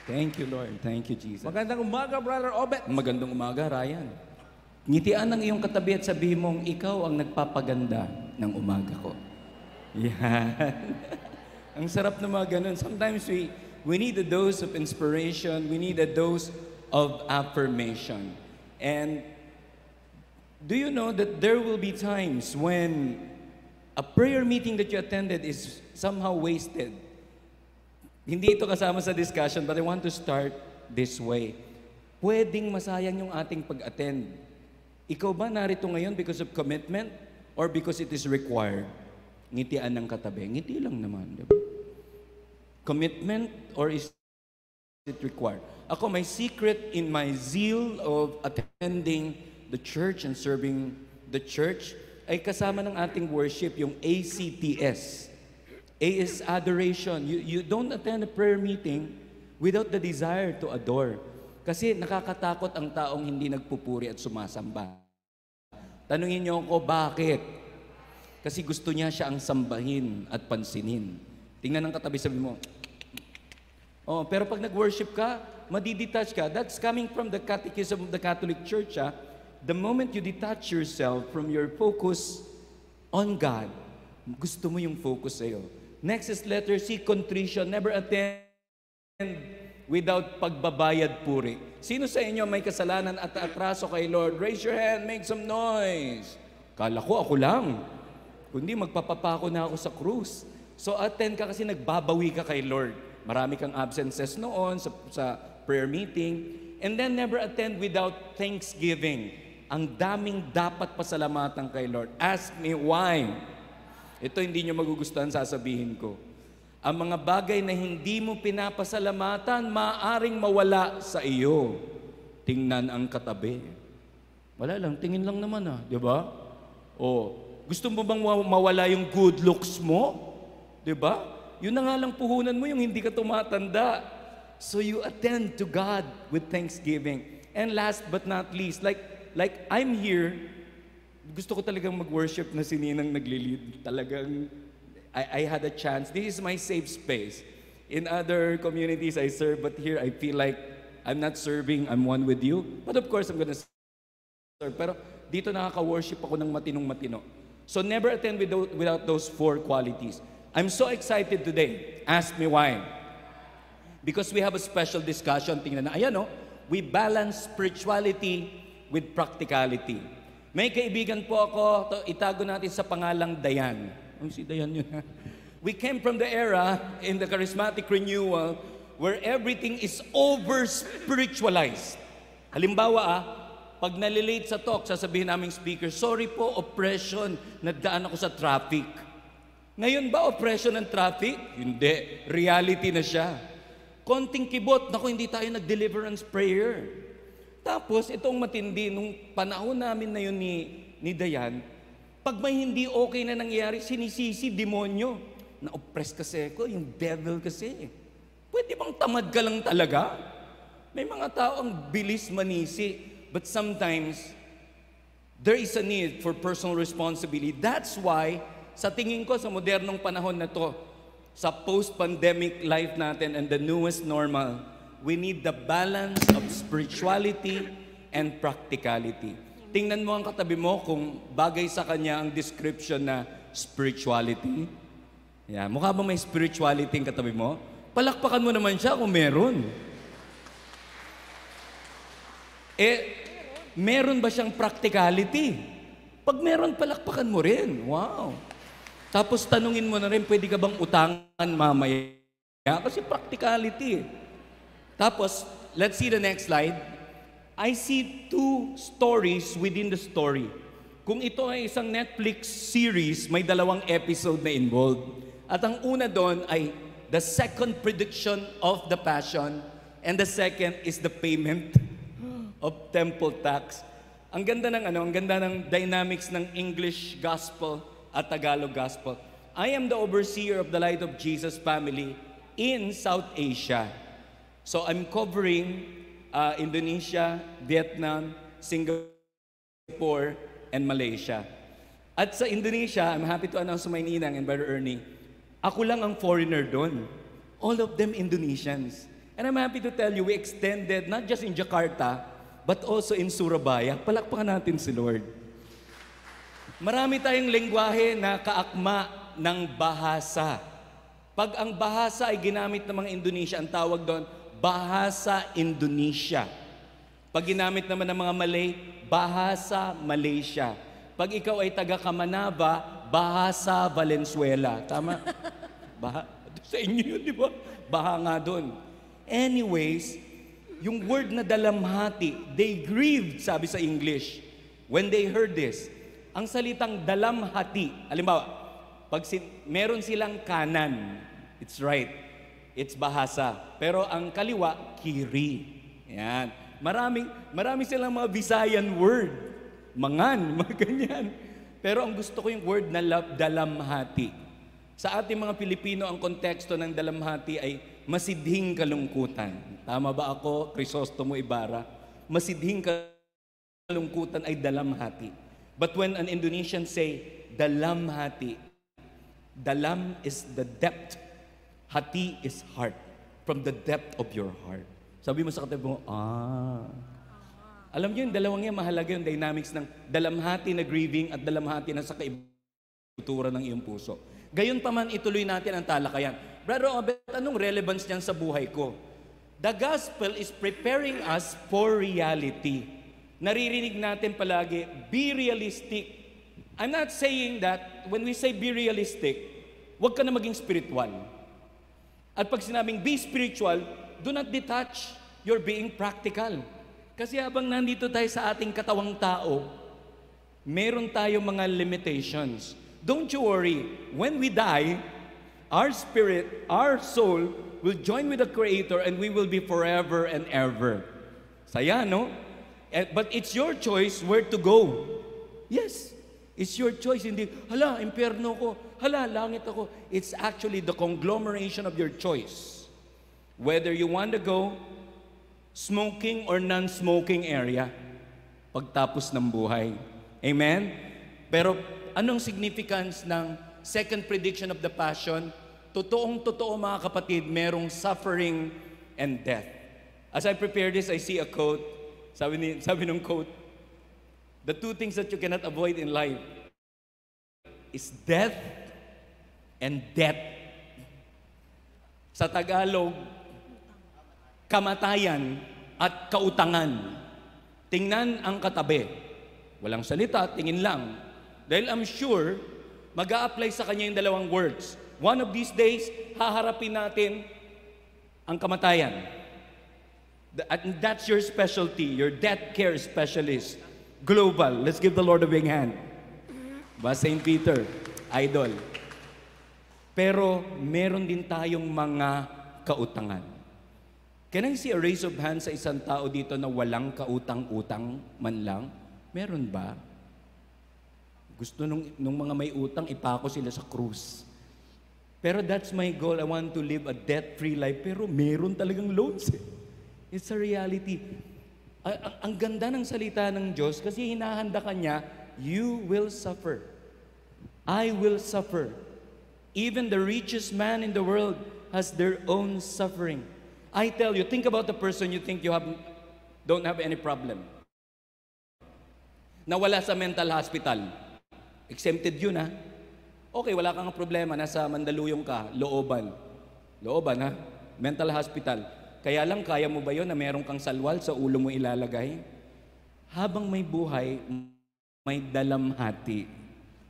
Thank you, Lord. Thank you, Jesus. Magandang umaga, Brother Obet. Magandang umaga, Ryan. Ngitian ng iyong katabi at sabihin mong, ikaw ang nagpapaganda ng umaga ko. Yan. Ang sarap na mga ganun. Sometimes we need a dose of inspiration. We need a dose of affirmation. And do you know that there will be times when a prayer meeting that you attended is somehow wasted? Hindi ito kasama sa discussion, but I want to start this way. Pwedeng masayang yung ating pag-attend. Ikaw ba narito ngayon because of commitment or because it is required? Ngitian ng katabi. Ngiti lang naman, di ba? Commitment or is it required? Ako, my secret in my zeal of attending the church and serving the church ay kasama ng ating worship, yung ACTS. A is adoration. You don't attend a prayer meeting without the desire to adore. Kasi nakakatakot ang taong hindi nagpupuri at sumasamba. Tanungin niyo ako, bakit? Kasi gusto niya siya ang sambahin at pansinin. Tingnan ng katabi, sabi mo, oh, pero pag nag-worship ka, madidetach ka. That's coming from the Catechism of the Catholic Church. The moment you detach yourself from your focus on God, gusto mo yung focus sa'yo. Next is letter C, contrition. Never attend without pagbabayad puri. Sino sa inyo may kasalanan at atraso kay Lord? Raise your hand, make some noise. Kala ko, ako lang. Kundi magpapapako na ako sa krus. So attend ka kasi nagbabawi ka kay Lord. Marami kang absences noon sa prayer meeting. And then never attend without thanksgiving. Ang daming dapat pasalamatan kay Lord. Ask me why. Ito hindi nyo magugustuhan, sasabihin ko. Ang mga bagay na hindi mo pinapasalamatan, maaring mawala sa iyo. Tingnan ang katabi. Wala lang, tingin lang naman di ba? O, gusto mo bang mawala yung good looks mo? Di ba? Yun na nga lang puhunan mo yung hindi ka tumatanda. So you attend to God with thanksgiving. And last but not least, like I'm here, gusto ko talagang mag-worship na si Ninang nagli-lead. Talagang, I had a chance. This is my safe space. In other communities I serve, but here I feel like I'm not serving, I'm one with you. But of course, I'm gonna serve. Pero dito nakaka-worship ako ng matinong-matino. So never attend without those 4 qualities. I'm so excited today. Ask me why. Because we have a special discussion. Tingnan na, ayan we balance spirituality with practicality. May kaibigan po ako, itago natin sa pangalang Dayan. Si Dayan yun. We came from the era in the charismatic renewal where everything is over-spiritualized. Halimbawa pag nalilate sa talk, sasabihin naming speaker, sorry po, oppression, nagdaan ako sa traffic. Ngayon ba oppression ng traffic? Hindi. Reality na siya. Konting kibot, naku, hindi tayo nag-deliverance prayer. Tapos, itong matindi, nung panahon namin na yun ni Dayan, pag may hindi okay na nangyari, sinisisi, demonyo. Na-oppress kasi ako, yung devil kasi. Pwede bang tamad ka lang talaga? May mga tao ang bilis manisi, but sometimes, there is a need for personal responsibility. That's why, sa tingin ko, sa modernong panahon na to, sa post-pandemic life natin and the newest normal, we need the balance of spirituality and practicality. Tingnan mo ang katabi mo kung bagay sa kanya ang description na spirituality. Yeah, mukha ba may spirituality ang katabi mo? Palakpakan mo naman siya kung meron. Meron ba siyang practicality? Pag meron, palakpakan mo rin. Wow. Tapos tanungin mo na rin, pwede ka bang utangan mamaya? Kasi practicality. Tapos, let's see the next slide. I see 2 stories within the story. Kung ito ay isang Netflix series, may 2 episode na involved. At ang una doon ay the second prediction of the passion and the second is the payment of temple tax. Ang ganda ng dynamics ng English gospel at Tagalog gospel. I am the overseer of the Light of Jesus family in South Asia. So I'm covering Indonesia, Vietnam, Singapore, and Malaysia. At sa Indonesia, I'm happy to announce to my ninang and Brother Ernie, ako lang ang foreigner doon. All of them Indonesians. And I'm happy to tell you, we extended not just in Jakarta, but also in Surabaya. Palakpakan natin si Lord. Marami tayong lengguwahe na kaakma ng bahasa. Pag ang bahasa ay ginamit ng mga Indonesia, ang tawag doon, Bahasa Indonesia. Pag ginamit naman ng mga Malay, Bahasa Malaysia. Pag ikaw ay taga Kamanava, Bahasa Valenzuela. Tama? Sa inyo yun, di ba? Baha nga doon. Anyways, yung word na dalamhati, they grieved, sabi sa English, when they heard this. Ang salitang dalamhati, halimbawa, pag meron silang kanan, it's right, it's bahasa. Pero ang kaliwa, kiri. Yan. Marami silang mga Visayan word. Mangan, mga ganyan. Pero ang gusto ko yung word na dalamhati. Sa ating mga Pilipino, ang konteksto ng dalamhati ay masidhing kalungkutan. Tama ba ako, Crisostomo Ibarra? Masidhing kalungkutan ay dalamhati. But when an Indonesian say, dalamhati, dalam is the depth, hati is heart, from the depth of your heart. Sabi mo sa katabi mo, Alam niyo yung dalawang yan, mahalaga yung dynamics ng dalamhati na grieving at dalamhati na sa kaibuturan ng iyong puso. Gayon pa man, ituloy natin ang talakayan. Brother Obet, anong relevance niyan sa buhay ko? The gospel is preparing us for reality. Naririnig natin palagi, be realistic. I'm not saying that when we say be realistic, huwag ka na maging spiritual. At pag sinabing be spiritual, do not detach your being practical. Kasi habang nandito tayo sa ating katawang tao, meron tayong mga limitations. Don't you worry, when we die, our spirit, our soul, will join with the Creator and we will be forever and ever. Saya, no? But it's your choice where to go. Yes, it's your choice. Hindi, hala, impyerno ko, hala, langit ako. It's actually the conglomeration of your choice. Whether you want to go smoking or non-smoking area pagtapos ng buhay. Amen? Pero anong significance ng second prediction of the Passion? Totoong-totoo mga kapatid, merong suffering and death. As I prepare this, I see a quote. Sabi ng quote, the two things that you cannot avoid in life is death and debt. Sa Tagalog, kamatayan at kautangan. Tingnan ang katabi. Walang salita, tingin lang. Dahil I'm sure, mag-a-apply sa kanya yung dalawang words. One of these days, haharapin natin ang kamatayan. And that's your specialty, your death care specialist. Global. Let's give the Lord a big hand. Ba, St. Peter, idol. Pero meron din tayong mga kautangan. Can I see a raise of hands sa isang tao dito na walang kautang-utang man lang? Meron ba? Gusto nung mga may utang, ipako sila sa krus. Pero that's my goal. I want to live a debt-free life. Pero meron talagang loans. It's a reality. Ang ganda ng salita ng Diyos kasi hinahanda ka niya, you will suffer. I will suffer. Even the richest man in the world has their own suffering. I tell you, think about the person you think don't have any problem. Nawala sa mental hospital. Exempted yun, ha? Okay, wala kang problema. Nasa Mandaluyong ka, Looban. Looban, ha? Mental hospital. Kaya lang, kaya mo ba yun na meron kang salwal sa ulo mo ilalagay? Habang may buhay, may dalamhati,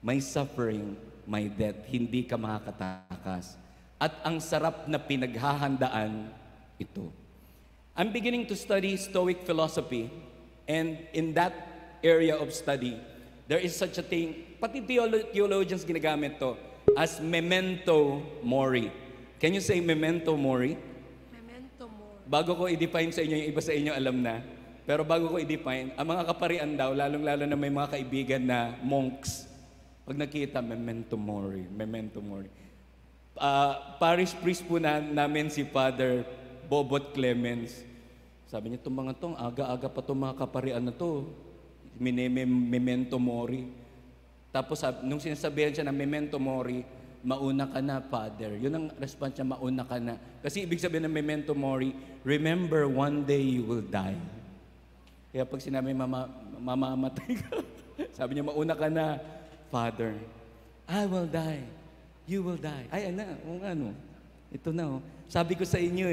may suffering, may death. Hindi ka makakatakas. At ang sarap na pinaghahandaan, ito. I'm beginning to study Stoic philosophy, and in that area of study, there is such a thing, pati theologians ginagamit to, as memento mori. Can you say memento mori? Memento mori. Bago ko i-define sa inyo, yung iba sa inyo alam na, pero bago ko i-define, ang mga kaparian daw, lalong-lalo na may mga kaibigan na monks, pag nakita, memento mori, memento mori. Parish priest po namin si Father Bobot Clemens. Sabi niya, itong mga tong, aga-aga pa itong mga kaparian na to. Memento mori. Tapos, nung sinasabihan siya ng memento mori, mauna ka na, Father. Yun ang response niya, mauna ka na. Kasi ibig sabihin ng memento mori, remember one day you will die. Kaya pag sinabi, mamamatay ka, sabi niya, mauna ka na, Father. I will die. You will die. Ay, ano? Ito na, oh. Sabi ko sa inyo,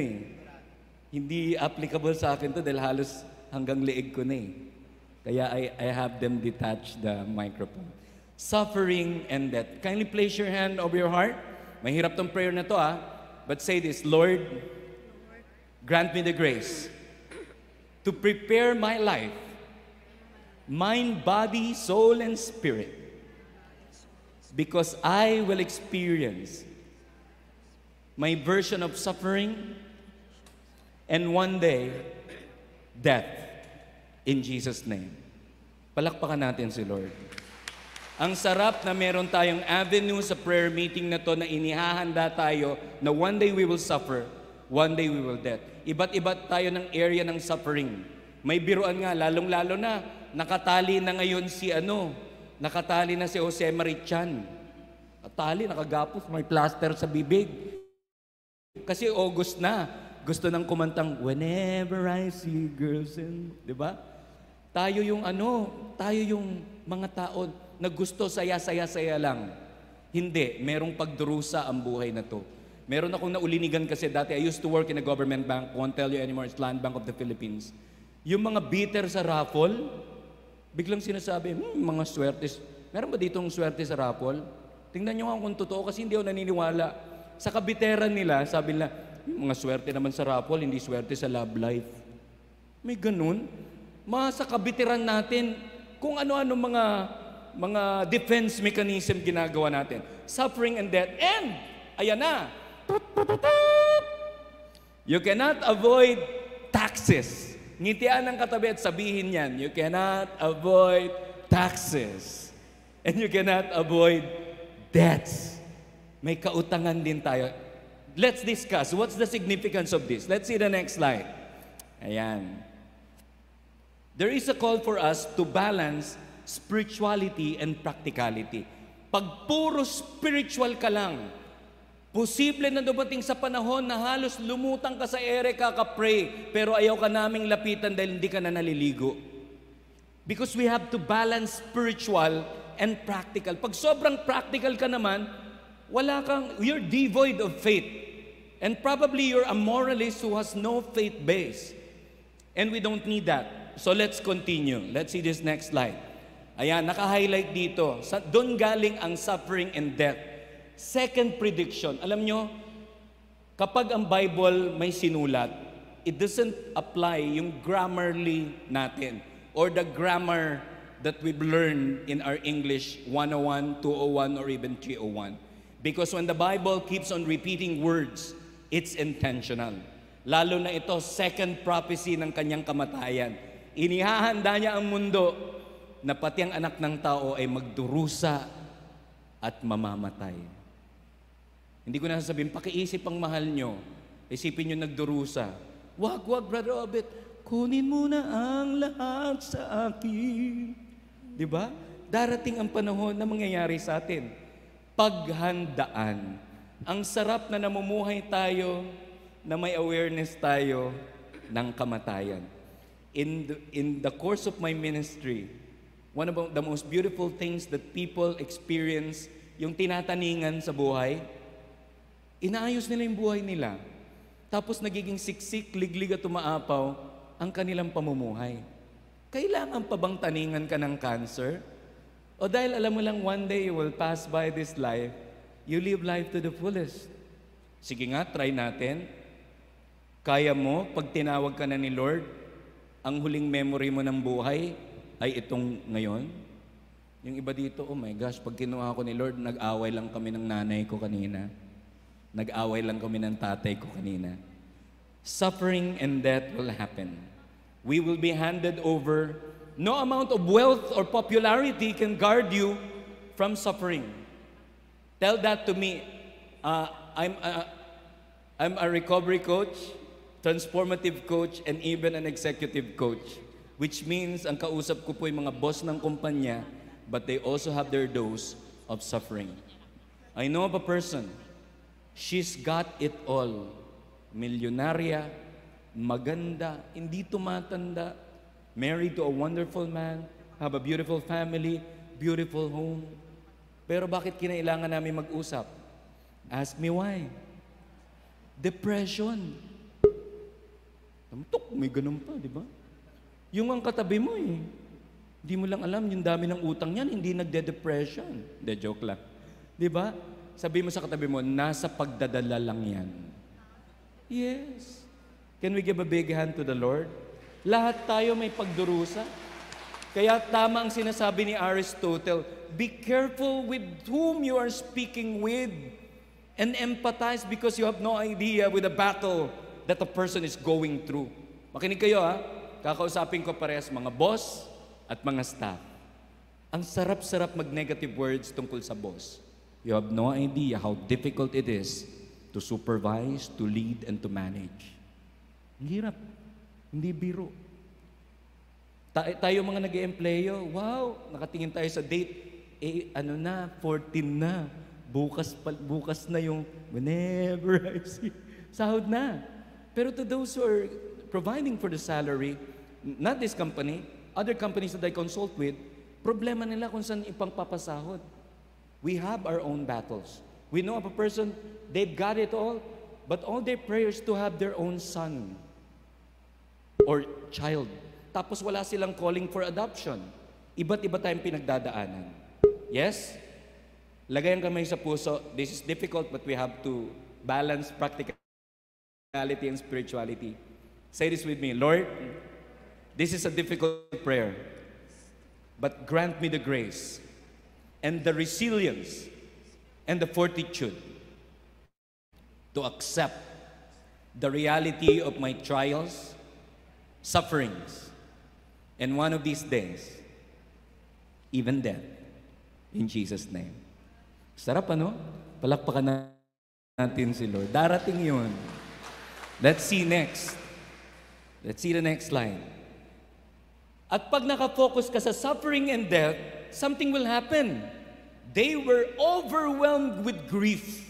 hindi applicable sa akin to dahil halos hanggang leeg ko na, Kaya I have them detach the microphone. Suffering and death. Kindly place your hand over your heart. Mahirap tong prayer na to, But say this, Lord, grant me the grace to prepare my life, mind, body, soul, and spirit, because I will experience my version of suffering and one day, death. In Jesus' name. Palakpakan natin si Lord. Ang sarap na meron tayong avenue sa prayer meeting na to na inihahanda tayo na one day we will suffer, one day we will death. Iba't-iba tayo ng area ng suffering. May biruan nga, lalong-lalo na, nakatali na ngayon nakatali na si Jose Marichan. Nakatali, nakagapos, may plaster sa bibig. Kasi August na, gusto nang kumantang, Whenever I see girls in, di ba? Tayo yung mga tao na gusto saya-saya-saya lang. Hindi, merong pagdurusa ang buhay na to. Meron akong naulinigan kasi dati, I used to work in a government bank, won't tell you anymore, it's Land Bank of the Philippines. Yung mga bitter sa raffle, biglang sinasabi, mga swertes. Meron ba ditong swerte sa raffle? Tingnan nyo nga kung totoo kasi hindi ako naniniwala. Sa kabiteran nila, sabi nila, mga swerte naman sa raffle, hindi swerte sa love life. May ganun. Sa kabiteran natin, kung ano-ano mga defense mechanism ginagawa natin. Suffering and death. And, ayan na. You cannot avoid taxes. Ngitian ng katabi at sabihin yan, you cannot avoid taxes. And you cannot avoid debts. May kautangan din tayo. Let's discuss. What's the significance of this? Let's see the next slide. Ayan. There is a call for us to balance spirituality and practicality. Pag puro spiritual ka lang, posible na dumating sa panahon na halos lumutang ka sa ere kaka-pray, pero ayaw ka naming lapitan dahil hindi ka na naliligo. Because we have to balance spiritual and practical. Pag sobrang practical ka naman, you're devoid of faith. And probably you're a moralist who has no faith base. And we don't need that. So let's continue. Let's see this next slide. Ayan, naka-highlight dito. Doon galing ang suffering and death. Second prediction. Alam nyo, kapag ang Bible may sinulat, it doesn't apply yung grammarly natin or the grammar that we've learned in our English 101, 201, or even 301. Because when the Bible keeps on repeating words, it's intentional. Lalo na ito, second prophecy ng kanyang kamatayan. Inihahanda niya ang mundo na pati ang anak ng tao ay magdurusa at mamamatay. Hindi ko na sasabihin, pakiisip ang mahal nyo. Isipin nyo nagdurusa. Wag, Brother Obet. Kunin mo na ang lahat sa akin. Di ba? Darating ang panahon na mangyayari sa atin. Paghandaan. Ang sarap na namumuhay tayo, na may awareness tayo ng kamatayan. In the course of my ministry, one of the most beautiful things that people experience, yung tinataningan sa buhay, inaayos nila yung buhay nila. Tapos nagiging siksik, liglig at umaapaw ang kanilang pamumuhay. Kailangan pa bang taningan ka ng cancer? O dahil alam mo lang one day you will pass by this life, you live life to the fullest. Sige nga, try natin. Kaya mo, pag tinawag ka na ni Lord, ang huling memory mo ng buhay ay itong ngayon. Yung iba dito, oh my gosh, pag kinuha ko ni Lord, nag-away lang kami ng nanay ko kanina. Nag-away lang kami ng tatay ko kanina. Suffering and death will happen. We will be handed over. No amount of wealth or popularity can guard you from suffering. Tell that to me. I'm a recovery coach, transformative coach, and even an executive coach. Which means, ang kausap ko po yung mga boss ng kumpanya, but they also have their dose of suffering. I know of a person, she's got it all. Milyonarya, maganda, hindi tumatanda, married to a wonderful man, have a beautiful family, beautiful home. Pero bakit kinailangan namin mag-usap? Ask me why. Depression. Tamtok, may ganun pa, di ba? Yung ang katabi mo hindi mo lang alam, yung dami ng utang niyan, hindi nagde-depression. De, joke lang. Di ba? Sabi mo sa katabi mo, nasa pagdadala lang yan. Yes. Can we give a big hand to the Lord? Lahat tayo may pagdurusa. Kaya tama ang sinasabi ni Aristotle, be careful with whom you are speaking with and empathize because you have no idea with the battle that a person is going through. Makinig kayo kakausapin ko parehas mga boss at mga staff. Ang sarap-sarap mag-negative words tungkol sa boss. You have no idea how difficult it is to supervise, to lead, and to manage. Ang hirap. Hindi biro. Tayo mga nag-e-empleyo, wow, nakatingin tayo sa date, 14 na. Bukas na yung whenever I see. Sahod na. Pero to those who are providing for the salary, not this company, other companies that I consult with, problema nila kung saan ipangpapasahod. We have our own battles. We know of a person, they've got it all, but all their prayers to have their own son or child. Tapos wala silang calling for adoption. Iba't iba tayong pinagdadaanan. Yes? Lagay ang kamay sa puso. This is difficult, but we have to balance practicality and spirituality. Say this with me. Lord, this is a difficult prayer, but grant me the grace and the resilience and the fortitude to accept the reality of my trials, sufferings, and one of these days, even death. In Jesus' name. Sarap Palakpakan natin si Lord. Darating yun. Let's see next. Let's see the next line. At pag nakafocus ka sa suffering and death, something will happen. They were overwhelmed with grief.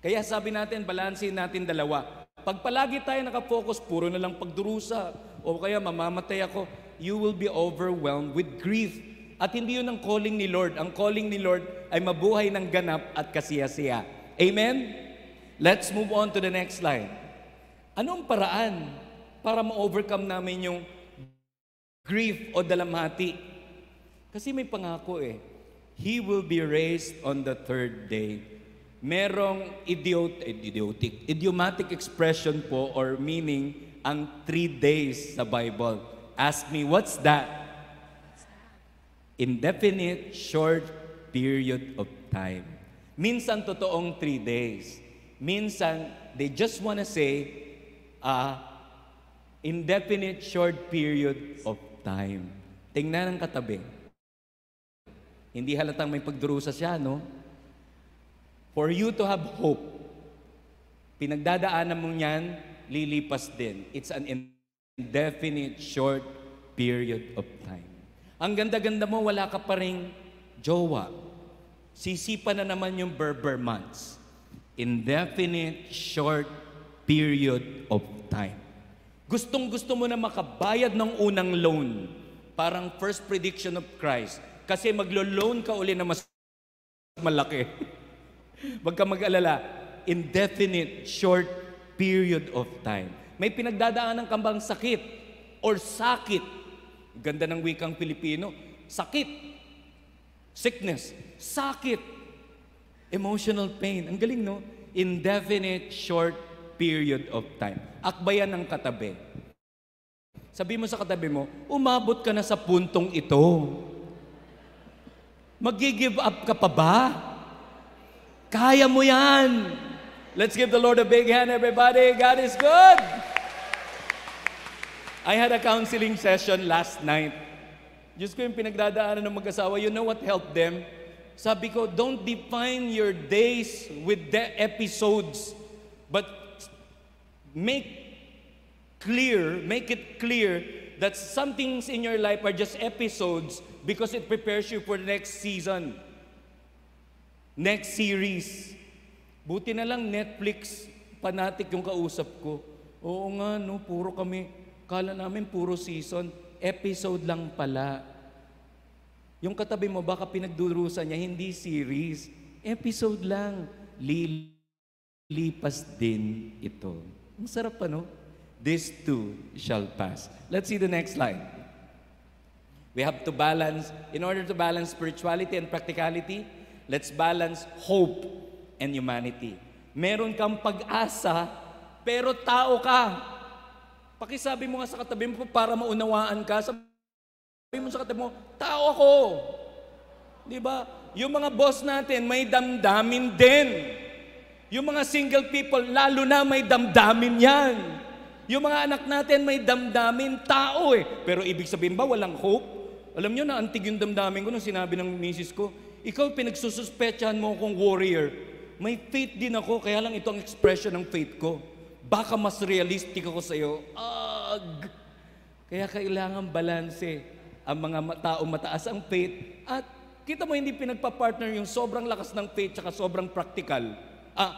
Kaya sabi natin, balansin natin dalawa. Pag palagi tayo nakafocus, puro na lang pagdurusa, o kaya mamamatay ako, you will be overwhelmed with grief. At hindi yun ang calling ni Lord. Ang calling ni Lord ay mabuhay ng ganap at kasiyasiya. Amen? Let's move on to the next slide. Anong paraan para ma-overcome namin yung grief o dalamhati? Kasi may pangako He will be raised on the third day. Merong idiomatic expression po or meaning ang 3 days sa Bible. Ask me, what's that? Indefinite short period of time. Minsan totoong 3 days. Minsan, they just want to say, indefinite short period of time. Tingnan ang katabi. Hindi halatang may pagdurusa siya, no? For you to have hope, pinagdadaanan mo yan, lilipas din. It's an indefinite short period of time. Ang ganda-ganda mo, wala ka pa ring jowa. Sisipa na naman yung Berber months. Indefinite short period of time. Gustong-gusto mo na makabayad ng unang loan. Parang first prediction of Christ. Kasi maglo-loan ka uli na mas malaki. Wag ka mag-alala. Indefinite short period of time. May pinagdadaanan kang bang sakit or sakit? Ganda ng wikang Pilipino. Sakit. Sickness. Sakit. Emotional pain. Ang galing, no? Indefinite short period of time. Akbayan ng katabi. Sabi mo sa katabi mo, umabot ka na sa puntong ito. Mag-give up ka pa ba? Kaya mo yan. Let's give the Lord a big hand, everybody. God is good. I had a counseling session last night. Diyos ko yung pinagdadaanan ng mag-asawa. You know what helped them? Sabi ko, don't define your days with the episodes, but make it clear that some things in your life are just episodes because it prepares you for the next season. Next series. Buti na lang Netflix fanatic yung kausap ko. Oo nga, no, puro kami, kala namin puro season, episode lang pala. Yung katabi mo, baka pinagdurusan niya, hindi series. Episode lang. Lilipas din ito. Ang sarap pa, no? This too shall pass. Let's see the next slide. We have to balance, in order to balance spirituality and practicality, let's balance hope and humanity. Meron kang pag-asa, pero tao ka. Pakisabi mo nga sa katabi mo para maunawaan ka. Sabi mo sa katabi mo, tao ako. Di ba? Yung mga boss natin, may damdamin din. Yung mga single people, lalo na may damdamin yan. Yung mga anak natin, may damdamin tao eh. Pero ibig sabihin ba, walang hope? Alam nyo na, antig yung damdamin ko nung sinabi ng misis ko, ikaw pinagsususpetsahan mo akong warrior. May faith din ako, kaya lang ito ang expression ng faith ko. Baka mas realistic ako sa iyo. Kaya kailangan balanse ang mga tao mataas ang faith at kita mo hindi pinagpa-partner yung sobrang lakas ng faith tsaka sobrang practical.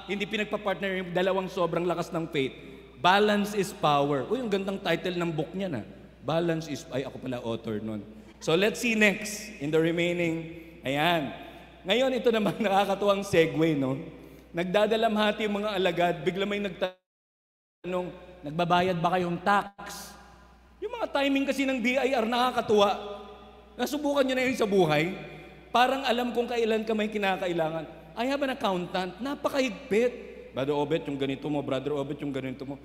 Hindi pinagpa-partner yung dalawang sobrang lakas ng faith. Balance is power. Uy, ang gandang title ng book niya na. Balance is, ako pala author nun. So let's see next in the remaining. Ayan. Ngayon, ito naman nakakatuwang segue, no? Nagdadalamhati yung mga alagad, bigla may nagtanong, nagbabayad ba kayong tax? Yung mga timing kasi ng BIR nakakatuwa. Nasubukan nyo na yun sa buhay. Parang alam kung kailan ka may kinakailangan. I have an accountant, napakahigpit. Brother Obet, yung ganito mo. Brother Obet, yung ganito mo.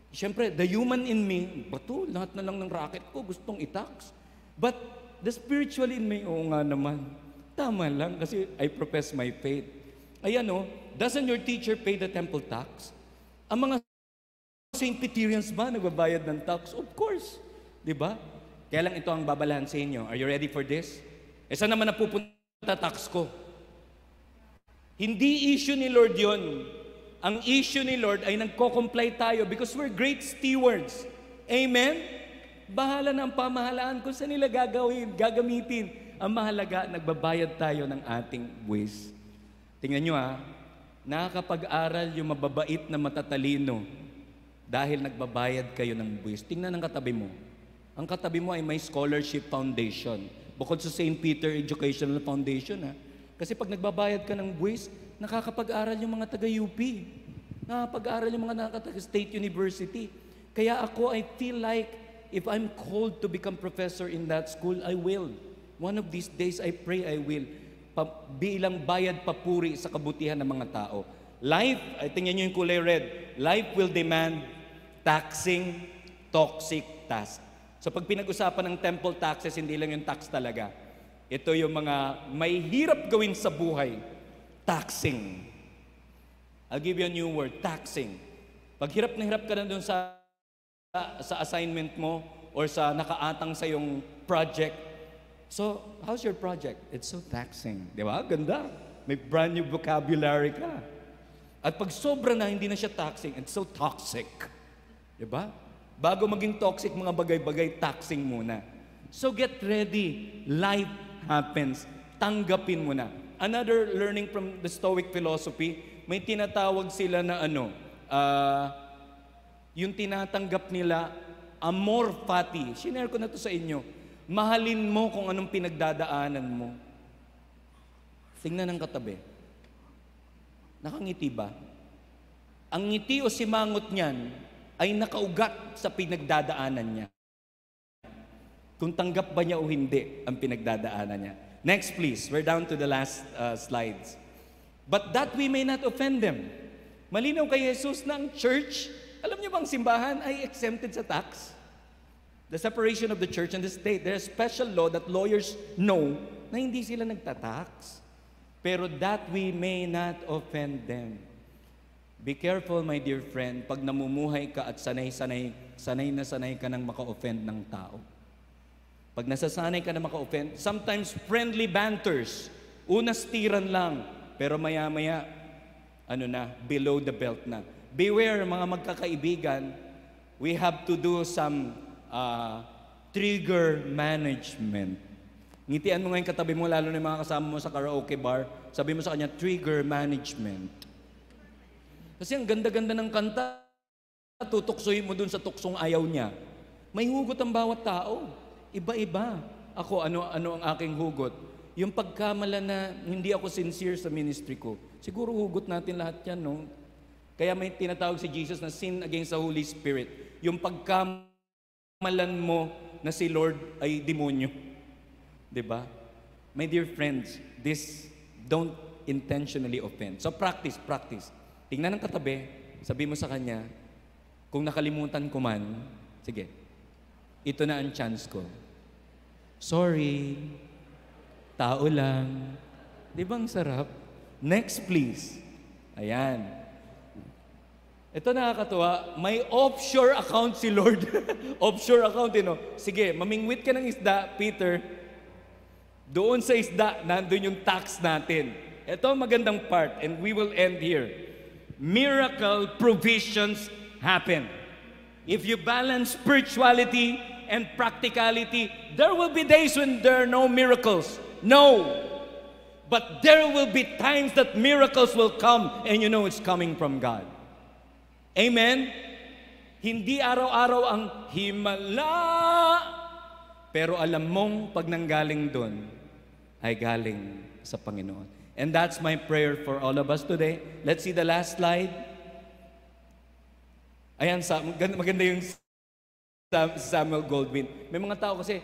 Siyempre, the human in me, bato, lahat na lang ng racket ko, gustong i-tax. But the spiritual in me, oo nga naman. Tama lang kasi I profess my faith. Ayan o, doesn't your teacher pay the temple tax? Ang mga St. Peterians ba nagbabayad ng tax? Of course. Diba? Kaya lang ito ang babalahan sa inyo. Are you ready for this? Saan naman napupunta tax ko? Hindi issue ni Lord yon. Ang issue ni Lord ay nagko-comply tayo because we're great stewards. Amen? Bahala na ang pamahalaan kung saan nila gagamitin. Ang mahalaga, nagbabayad tayo ng ating buwis. Tingnan nyo nakakapag-aral yung mababait na matatalino dahil nagbabayad kayo ng buwis. Tingnan ang katabi mo. Ang katabi mo ay may scholarship foundation. Bukod sa St. Peter Educational Foundation. Kasi pag nagbabayad ka ng buwis, nakakapag-aral yung mga taga-UP. Nakakapag-aral yung mga taga-State University. Kaya ako, I feel like if I'm called to become professor in that school, I will. One of these days, I pray I will. Bilang bayad papuri sa kabutihan ng mga tao. Life, tingnan nyo yung kulay red. Life will demand taxing, toxic task. So pag pinag-usapan ng temple taxes, hindi lang yung tax talaga. Ito yung mga may hirap gawin sa buhay. Taxing. I'll give you a new word, taxing. Pag hirap na hirap ka na dun sa assignment mo or sa nakaatang sa yung project. So, how's your project? It's so taxing. Di ba? Ganda. May brand new vocabulary ka. At pag sobra na, hindi na siya taxing. It's so toxic. Di ba? Bago maging toxic, mga bagay-bagay, taxing muna. So, get ready. Life happens. Tanggapin mo na. Another learning from the Stoic philosophy, may tinatawag sila na yung tinatanggap nila, amor fati. Shinare ko na to sa inyo. Mahalin mo kung anong pinagdadaanan mo. Tingnan ng katabi. Nakangiti ba? Ang ngiti o simangot niyan ay nakaugat sa pinagdadaanan niya. Kung tanggap ba niya o hindi ang pinagdadaanan niya. Next please, we're down to the last slides. But that we may not offend them. Malinaw kay Jesus na ang church, alam niyo bang simbahan ay exempted sa tax? The separation of the church and the state. There's a special law that lawyers know na hindi sila nagtatax. Pero that we may not offend them. Be careful, my dear friend, pag namumuhay ka at sanay na sanay ka nang maka-offend ng tao. Pag nasasanay ka na maka-offend, sometimes friendly banters, unas tiran lang, pero maya-maya, below the belt na. Beware, mga magkakaibigan, we have to do some trigger management. Ngitian mo ngayon katabi mo, lalo na yung mga kasama mo sa karaoke bar, sabi mo sa kanya, trigger management. Kasi ang ganda-ganda ng kanta, tutuksoyin mo dun sa tuksong ayaw niya. May hugot ang bawat tao. Iba-iba. Ako, ano ang aking hugot? Yung pagkamala na hindi ako sincere sa ministry ko. Siguro hugot natin lahat yan, no? Kaya may tinatawag si Jesus na sin against the Holy Spirit. Yung pagkamalan mo na si Lord ay demonyo. 'Di ba? My dear friends, this don't intentionally offend. So practice. Tingnan ng katabi, sabi mo sa kanya, kung nakalimutan ko man, sige, ito na ang chance ko. Sorry, tao lang. Di ba ang sarap? Next, please. Ayan. Ito nakakatuwa, may offshore account si Lord. Offshore account, Sige, mamingwit ka ng isda, Peter. Doon sa isda, nandun yung tax natin. Ito ang magandang part, and we will end here. Miracle provisions happen. If you balance spirituality and practicality, there will be days when there are no miracles. No. But there will be times that miracles will come and you know it's coming from God. Amen? Hindi araw-araw ang himala. Pero alam mong pag nanggaling doon, ay galing sa Panginoon. And that's my prayer for all of us today. Let's see the last slide. Ayan, maganda yung Samuel Goldwyn. May mga tao kasi,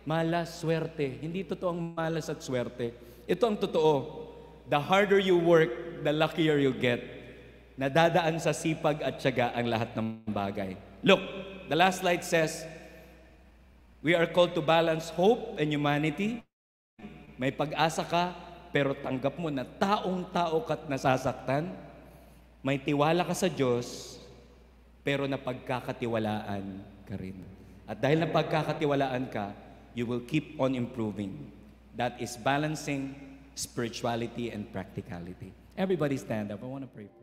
malas, swerte. Hindi totoo ang malas at swerte. Ito ang totoo. The harder you work, the luckier you get. Nadadaan sa sipag at tiyaga ang lahat ng bagay. Look, the last slide says, we are called to balance hope and humanity. May pag-asa ka, pero tanggap mo na taong-tao ka't nasasaktan. May tiwala ka sa Diyos, pero napagkakatiwalaan ka rin. At dahil napagkakatiwalaan ka, you will keep on improving. That is balancing spirituality and practicality. Everybody stand up. I want to pray.